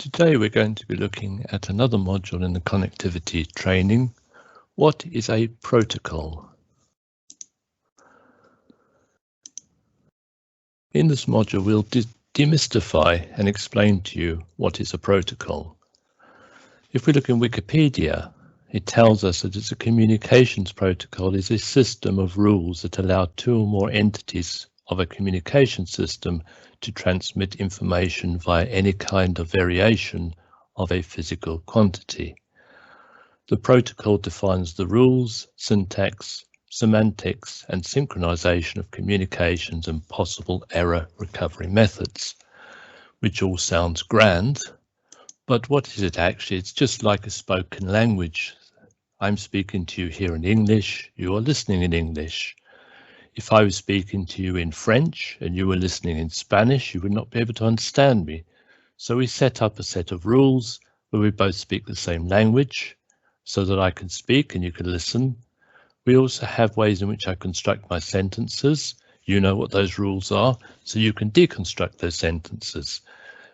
Today we're going to be looking at another module in the connectivity training. What is a protocol? In this module we'll demystify and explain to you what is a protocol. If we look in Wikipedia, it tells us that it's a communications protocol is a system of rules that allow two or more entities of a communication system to transmit information via any kind of variation of a physical quantity. The protocol defines the rules, syntax, semantics, and synchronization of communications and possible error recovery methods, which all sounds grand, but what is it actually? It's just like a spoken language. I'm speaking to you here in English, you are listening in English. If I was speaking to you in French and you were listening in Spanish, you would not be able to understand me. So we set up a set of rules where we both speak the same language so that I can speak and you can listen. We also have ways in which I construct my sentences. You know what those rules are, so you can deconstruct those sentences.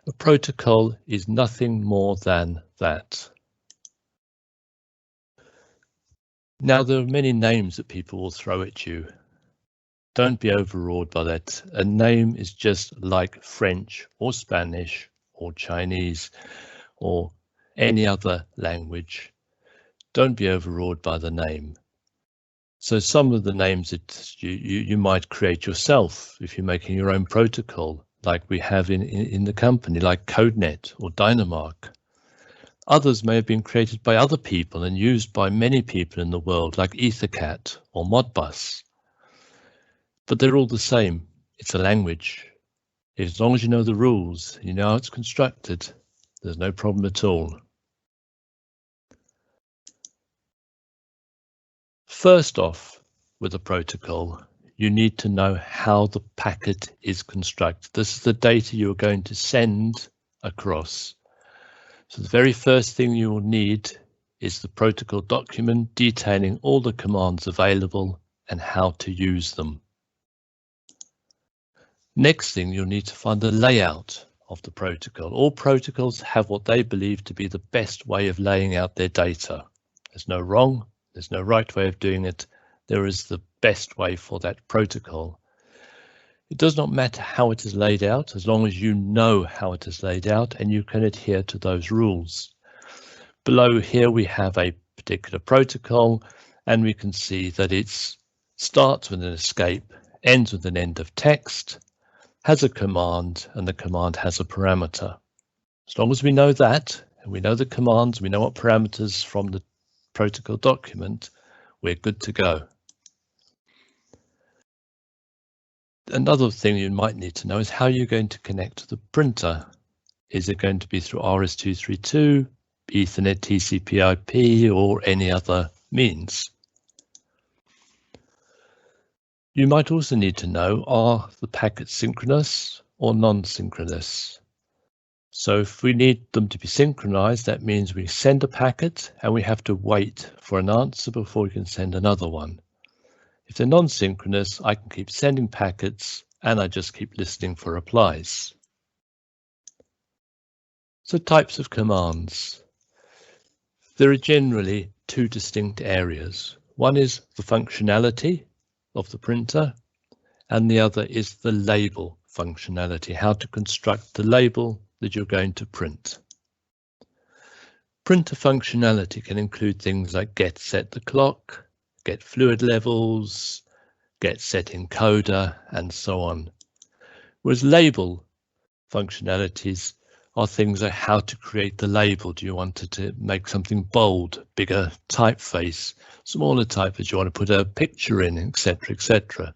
A protocol is nothing more than that. Now, there are many names that people will throw at you. Don't be overawed by that. A name is just like French or Spanish or Chinese or any other language. Don't be overawed by the name. So some of the names that you might create yourself if you're making your own protocol, like we have in the company, like CodeNet or Dynamark. Others may have been created by other people and used by many people in the world, like EtherCAT or Modbus. But they're all the same. It's a language. As long as you know the rules, you know how it's constructed, there's no problem at all. First off, with a protocol, you need to know how the packet is constructed. This is the data you're going to send across. So the very first thing you will need is the protocol document detailing all the commands available and how to use them. Next thing, you'll need to find the layout of the protocol. All protocols have what they believe to be the best way of laying out their data. There's no wrong, there's no right way of doing it. There is the best way for that protocol. It does not matter how it is laid out, as long as you know how it is laid out and you can adhere to those rules. Below here we have a particular protocol and we can see that it starts with an escape, ends with an end of text, has a command, and the command has a parameter. As long as we know that, and we know the commands, we know what parameters from the protocol document, we're good to go. Another thing you might need to know is how you're going to connect to the printer. Is it going to be through RS-232, Ethernet, TCP/IP, or any other means? You might also need to know, are the packets synchronous or non-synchronous? So if we need them to be synchronized, that means we send a packet and we have to wait for an answer before we can send another one. If they're non-synchronous, I can keep sending packets and I just keep listening for replies. So types of commands. There are generally two distinct areas. One is the functionality of the printer, and the other is the label functionality, how to construct the label that you're going to print. Printer functionality can include things like get set the clock, get fluid levels, get set encoder, and so on. Whereas label functionalities are things like how to create the label. Do you want it to make something bold, bigger typeface, smaller typeface? Do you want to put a picture in, etc., etc.